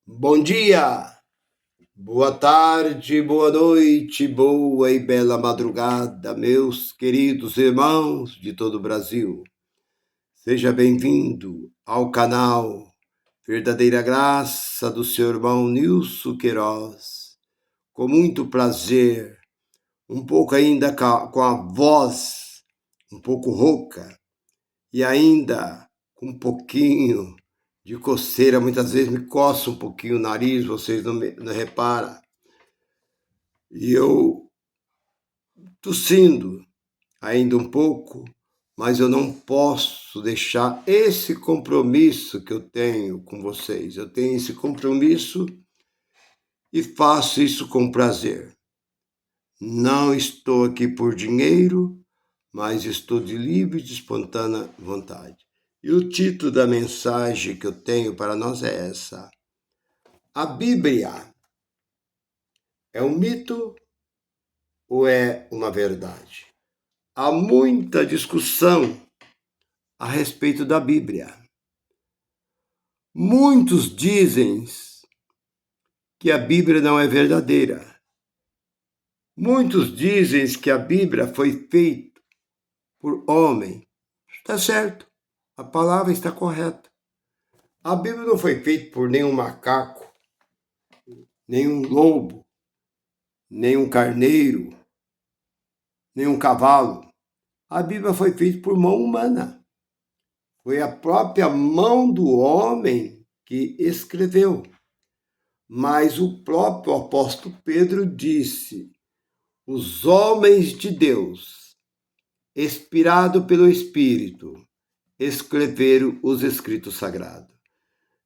Bom dia, boa tarde, boa noite, boa e bela madrugada, meus queridos irmãos de todo o Brasil. Seja bem-vindo ao canal Verdadeira Graça do seu irmão Nilson Queiroz. Com muito prazer, um pouco ainda com a voz um pouco rouca e ainda com um pouquinho de coceira, muitas vezes me coça um pouquinho o nariz, vocês não reparam. E eu tossindo ainda um pouco, mas eu não posso deixar esse compromisso que eu tenho com vocês. Eu tenho esse compromisso e faço isso com prazer. Não estou aqui por dinheiro, mas estou de livre e de espontânea vontade. E o título da mensagem que eu tenho para nós é essa: a Bíblia é um mito ou é uma verdade? Há muita discussão a respeito da Bíblia. Muitos dizem que a Bíblia não é verdadeira. Muitos dizem que a Bíblia foi feita por homem. Está certo, a palavra está correta. A Bíblia não foi feita por nenhum macaco, nenhum lobo, nenhum carneiro, nenhum cavalo. A Bíblia foi feita por mão humana. Foi a própria mão do homem que escreveu. Mas o próprio apóstolo Pedro disse: os homens de Deus, inspirados pelo Espírito, escreveram os escritos sagrados.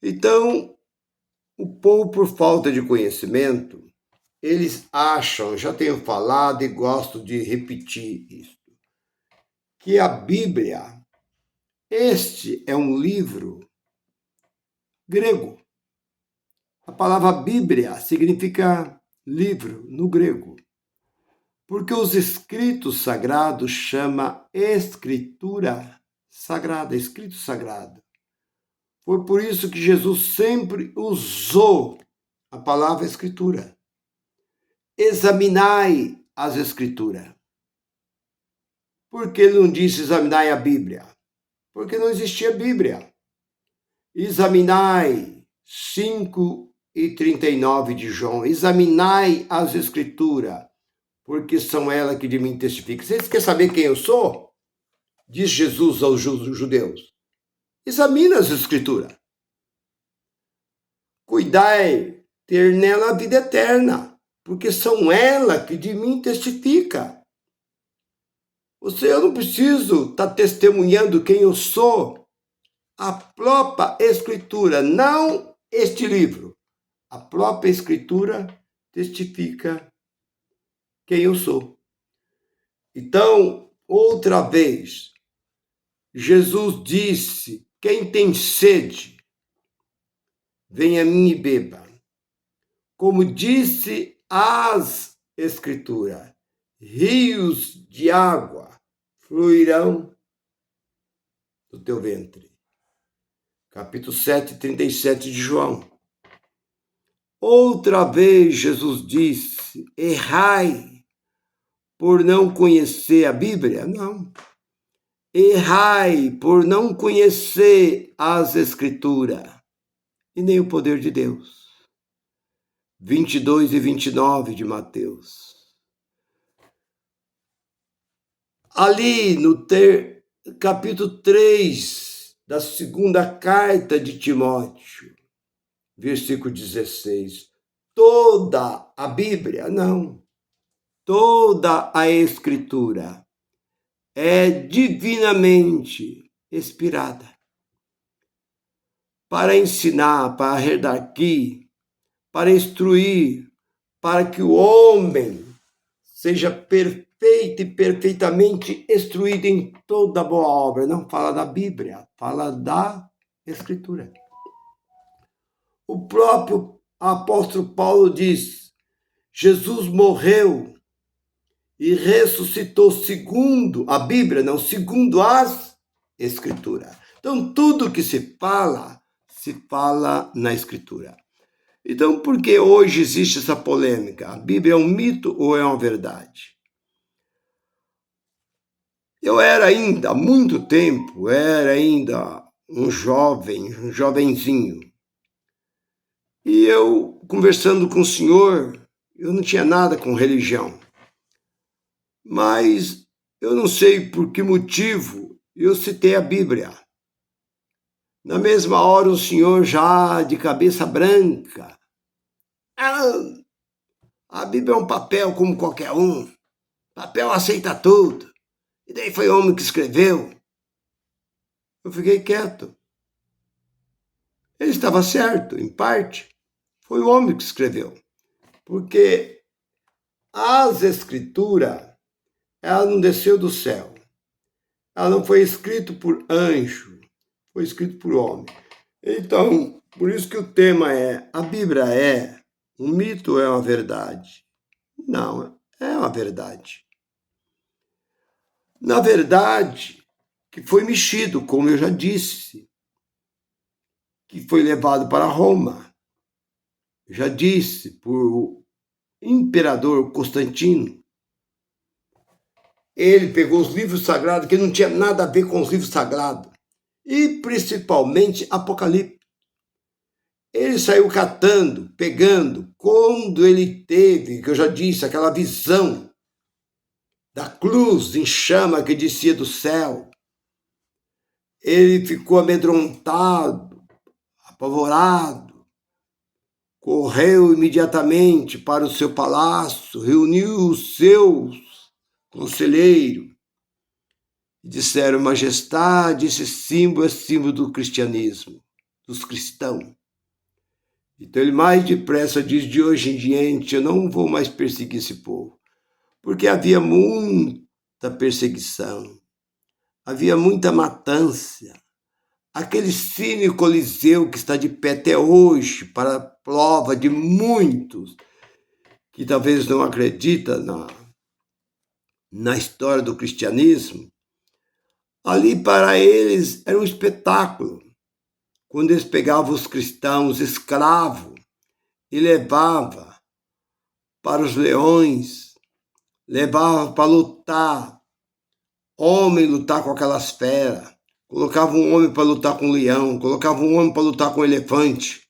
Então, o povo, por falta de conhecimento, eles acham, já tenho falado e gosto de repetir isso, que a Bíblia, este é um livro grego. A palavra Bíblia significa livro no grego, porque os escritos sagrados chama escritura sagrada, escrito sagrado. Foi por isso que Jesus sempre usou a palavra escritura. Examinai as escrituras. Por que ele não disse examinai a Bíblia? Porque não existia Bíblia. Examinai 5:39 de João. Examinai as escrituras, porque são elas que de mim testificam. Vocês querem saber quem eu sou? Diz Jesus aos judeus. Examina as escrituras. Cuidai, ter nela a vida eterna, porque são elas que de mim testificam. Eu não preciso estar testemunhando quem eu sou. A própria Escritura, não este livro, a própria Escritura testifica quem eu sou. Então, outra vez, Jesus disse: quem tem sede, venha a mim e beba. Como disse as Escrituras, rios de água fluirão do teu ventre. Capítulo 7, 37 de João. Outra vez Jesus disse: errai por não conhecer a Bíblia? Não. Errai por não conhecer as Escrituras e nem o poder de Deus. 22 e 29 de Mateus. Ali no capítulo 3 da segunda carta de Timóteo, versículo 16. Toda a Bíblia, não, toda a Escritura é divinamente inspirada para ensinar, para redarguir, para instruir, para que o homem seja perfeito e perfeitamente instruído em toda boa obra. Não fala da Bíblia, fala da Escritura. O próprio apóstolo Paulo diz: Jesus morreu e ressuscitou segundo a Bíblia, não segundo as Escrituras. Então, tudo que se fala na Escritura. Então, por que hoje existe essa polêmica? A Bíblia é um mito ou é uma verdade? Eu era ainda, há muito tempo, um jovenzinho. E eu, conversando com o senhor, eu não tinha nada com religião. Mas eu não sei por que motivo eu citei a Bíblia. Na mesma hora, o senhor já de cabeça branca. A Bíblia é um papel como qualquer um. Papel aceita tudo. E daí foi o homem que escreveu. Eu fiquei quieto. Ele estava certo, em parte. Foi o homem que escreveu. Porque as escrituras, ela não desceu do céu. Ela não foi escrita por anjo. Foi escrito por homem. Então, por isso que o tema é: a Bíblia é um mito ou é uma verdade? Não, é uma verdade. Na verdade, que foi mexido, como eu já disse, que foi levado para Roma. Já disse, por imperador Constantino. Ele pegou os livros sagrados, que não tinha nada a ver com os livros sagrados, e principalmente Apocalipse. Ele saiu catando, pegando, quando ele teve, que eu já disse, aquela visão da cruz em chama que descia do céu. Ele ficou amedrontado, apavorado, correu imediatamente para o seu palácio, reuniu os seus conselheiros e disseram: Majestade, esse símbolo é símbolo do cristianismo, dos cristãos. Então ele mais depressa diz: de hoje em diante eu não vou mais perseguir esse povo, porque havia muita perseguição, havia muita matança. Aquele Cine Coliseu que está de pé até hoje, para a prova de muitos que talvez não acreditam na história do cristianismo, ali para eles era um espetáculo. Quando eles pegavam os cristãos escravos e levavam para os leões, levavam para lutar, homem lutar com aquelas feras, colocavam um homem para lutar com um leão, colocavam um homem para lutar com um elefante,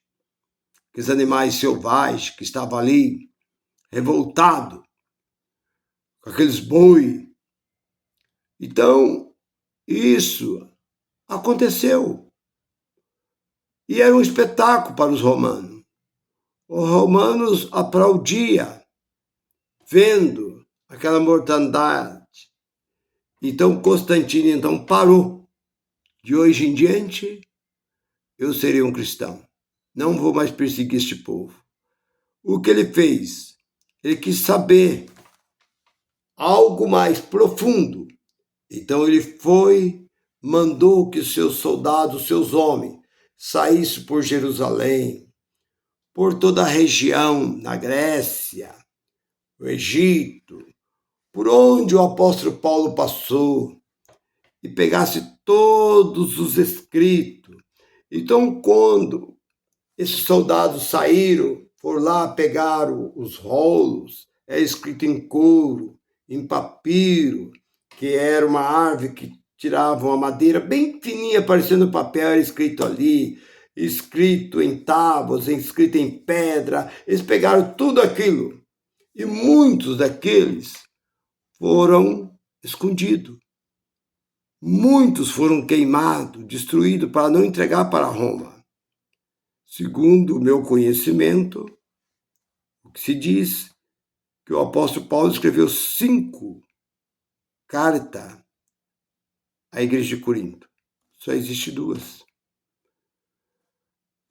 aqueles animais selvagens que estavam ali, revoltados, com aqueles boi. Então, isso aconteceu. E era um espetáculo para os romanos. Os romanos aplaudiam, vendo aquela mortandade. Então Constantino parou. De hoje em diante, eu serei um cristão. Não vou mais perseguir este povo. O que ele fez? Ele quis saber algo mais profundo. Então ele foi, mandou que seus soldados, seus homens, saíssem por Jerusalém, por toda a região, na Grécia, no Egito, por onde o apóstolo Paulo passou, e pegasse todos os escritos. Então, quando esses soldados saíram, foram lá, pegaram os rolos, escrito em couro, em papiro, que era uma árvore que tiravam a madeira bem fininha, parecendo papel, era escrito ali, escrito em tábuas, escrito em pedra. Eles pegaram tudo aquilo. E muitos daqueles foram escondidos. Muitos foram queimados, destruídos, para não entregar para Roma. Segundo o meu conhecimento, o que se diz que o apóstolo Paulo escreveu 5 cartas à igreja de Corinto. Só existe 2.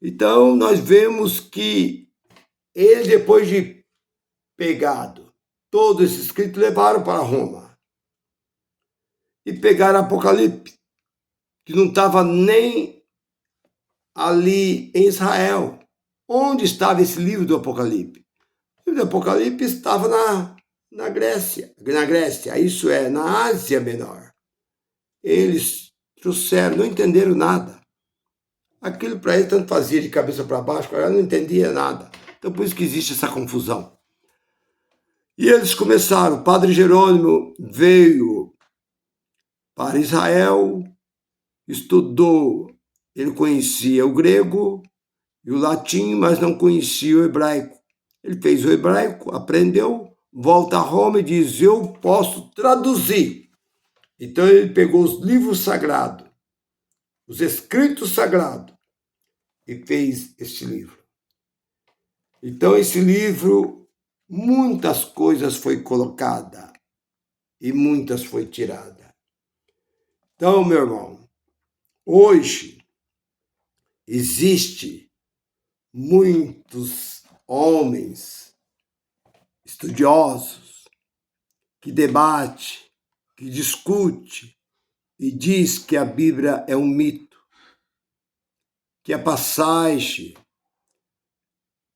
Então, nós vemos que ele, depois de pegado todo esse escrito, levaram para Roma. E pegaram Apocalipse, que não estava nem ali em Israel. Onde estava esse livro do Apocalipse? O livro do Apocalipse estava na Grécia, isso é, na Ásia Menor. Eles trouxeram, não entenderam nada. Aquilo para eles tanto fazia de cabeça para baixo, eu não entendia nada. Então, por isso que existe essa confusão. E eles começaram. O padre Jerônimo veio para Israel, estudou, ele conhecia o grego e o latim, mas não conhecia o hebraico. Ele fez o hebraico, aprendeu, volta a Roma e diz: eu posso traduzir. Então ele pegou os livros sagrados, os escritos sagrados, e fez este livro. Então esse livro, muitas coisas foi colocada e muitas foi tirada. Então, meu irmão, hoje existe muitos homens estudiosos que debatem, que discute e diz que a Bíblia é um mito, que a passagem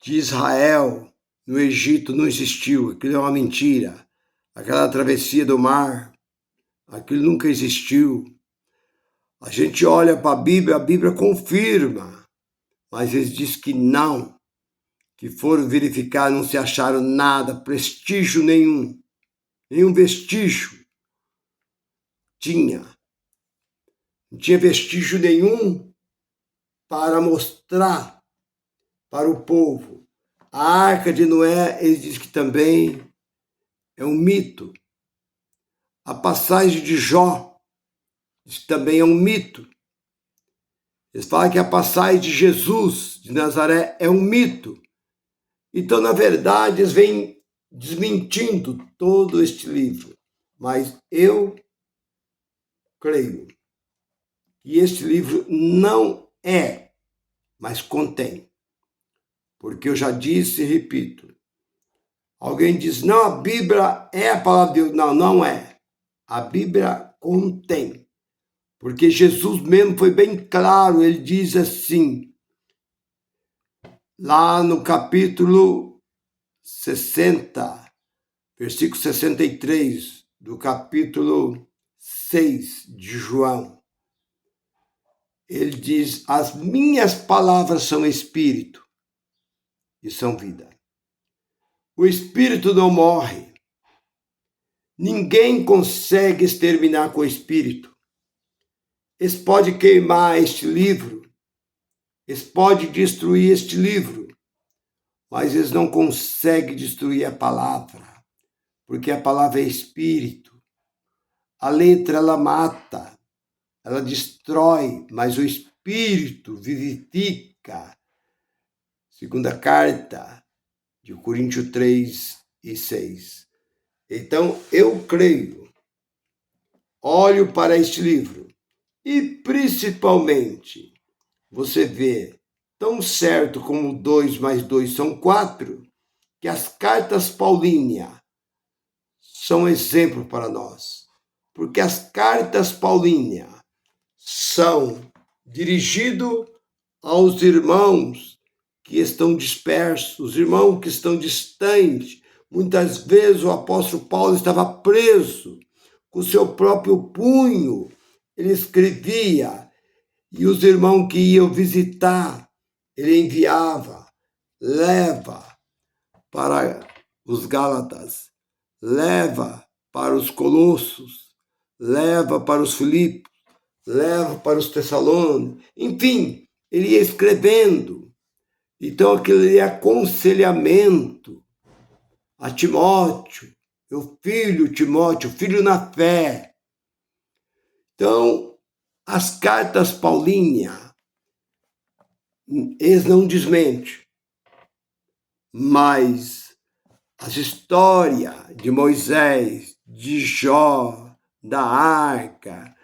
de Israel no Egito não existiu, aquilo é uma mentira, aquela travessia do mar, aquilo nunca existiu. A gente olha para a Bíblia confirma, mas eles dizem que não, que foram verificar, não se acharam nada, prestígio nenhum vestígio tinha. Não tinha vestígio nenhum para mostrar para o povo. A Arca de Noé, ele diz que também é um mito. A passagem de Jó diz que também é um mito. Eles falam que a passagem de Jesus de Nazaré é um mito. Então, na verdade, eles vêm desmentindo todo este livro. Mas eu creio que este livro não é, mas contém. Porque eu já disse e repito. Alguém diz, não, a Bíblia é a palavra de Deus. Não, não é. A Bíblia contém. Porque Jesus mesmo foi bem claro, ele diz assim, lá no capítulo 60, versículo 63, do capítulo 6 de João. Ele diz, as minhas palavras são espírito e são vida. O espírito não morre. Ninguém consegue exterminar com o espírito. Eles podem queimar este livro, eles podem destruir este livro, mas eles não conseguem destruir a palavra, porque a palavra é espírito. A letra, ela mata, ela destrói, mas o espírito vivifica. Segunda carta de Coríntios 3:6. Então, eu creio, olho para este livro, e principalmente, você vê, tão certo como 2 mais 2 são 4, que as cartas paulíneas são exemplo para nós. Porque as cartas paulíneas são dirigidas aos irmãos que estão dispersos, os irmãos que estão distantes. Muitas vezes o apóstolo Paulo estava preso, com seu próprio punho, ele escrevia, e os irmãos que iam visitar, ele enviava, leva para os Gálatas, leva para os Colossos, leva para os Filipos, leva para os Tessalônicos, enfim, ele ia escrevendo. Então aquele é aconselhamento a Timóteo, meu filho Timóteo, filho na fé. Então, as cartas paulíneas, eles não desmentem, mas as histórias de Moisés, de Jó, da Arca,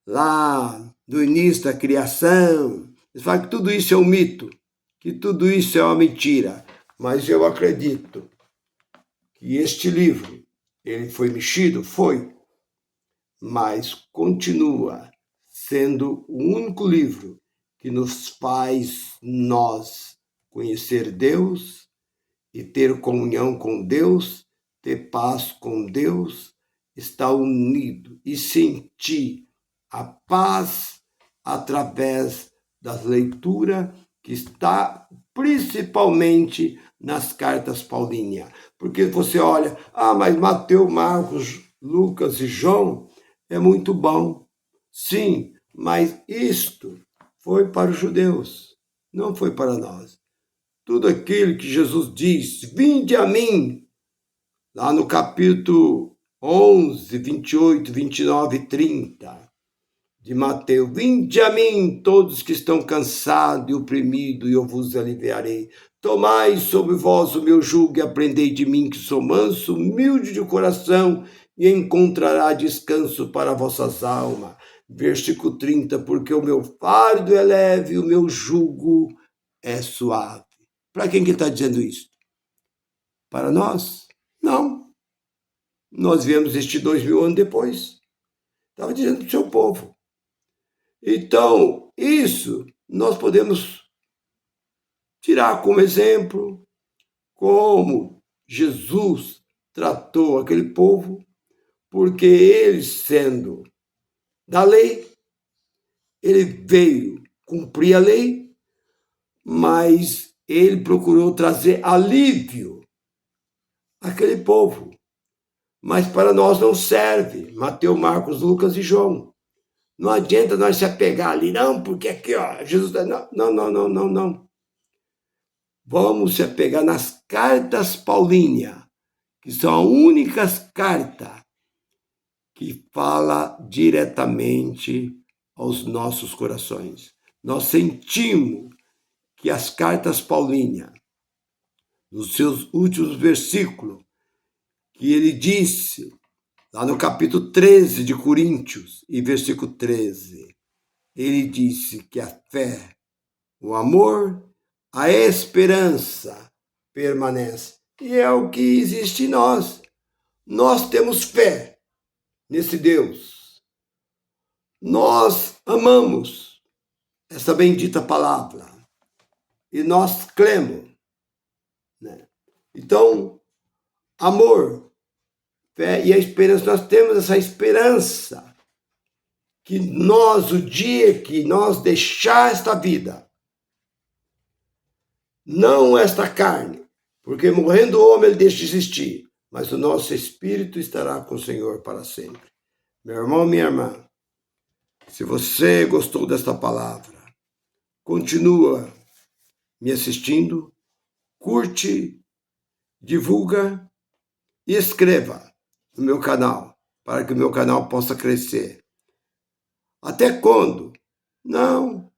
lá do início da criação, eles falam que tudo isso é um mito, que tudo isso é uma mentira. Mas eu acredito que este livro, ele foi mexido? Foi, mas continua sendo o único livro que nos faz nós conhecer Deus e ter comunhão com Deus, ter paz com Deus, estar unido e sentir a paz através das leituras que está principalmente nas cartas paulinas. Porque você olha, mas Mateus, Marcos, Lucas e João é muito bom. Sim, mas isto foi para os judeus, não foi para nós. Tudo aquilo que Jesus diz, vinde a mim, lá no capítulo 11, 28, 29 e 30 de Mateus, vinde a mim todos que estão cansados e oprimidos, e eu vos aliviarei. Tomai sobre vós o meu jugo e aprendei de mim, que sou manso, humilde de coração, e encontrará descanso para vossas almas. Versículo 30, porque o meu fardo é leve e o meu jugo é suave. Para quem que está dizendo isso? Para nós? Não. Nós viemos este 2000 anos depois. Estava dizendo para o seu povo. Então, isso nós podemos tirar como exemplo como Jesus tratou aquele povo, porque ele, sendo da lei, ele veio cumprir a lei, mas ele procurou trazer alívio àquele povo. Mas para nós não serve Mateus, Marcos, Lucas e João. Não adianta nós se apegar ali, não, porque aqui, Jesus... Não. Vamos se apegar nas cartas paulinas, que são as únicas cartas que falam diretamente aos nossos corações. Nós sentimos que as cartas paulinas, nos seus últimos versículos, que ele disse, lá no capítulo 13 de Coríntios, e versículo 13, ele disse que a fé, o amor, a esperança permanece. E é o que existe em nós. Nós temos fé nesse Deus. Nós amamos essa bendita palavra. E nós cremos. Né? Então, amor, fé e a esperança, nós temos essa esperança que nós, o dia que nós deixar esta vida, não esta carne, porque morrendo o homem ele deixa de existir, mas o nosso espírito estará com o Senhor para sempre. Meu irmão, minha irmã, se você gostou desta palavra, continua me assistindo, curte, divulga e inscreva no meu canal, para que o meu canal possa crescer. Até quando? Não,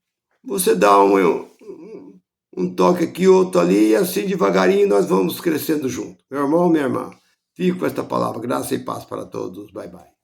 você dá um toque aqui, outro ali, e assim devagarinho nós vamos crescendo junto. Meu irmão, minha irmã, fico com esta palavra. Graça e paz para todos. Bye, bye.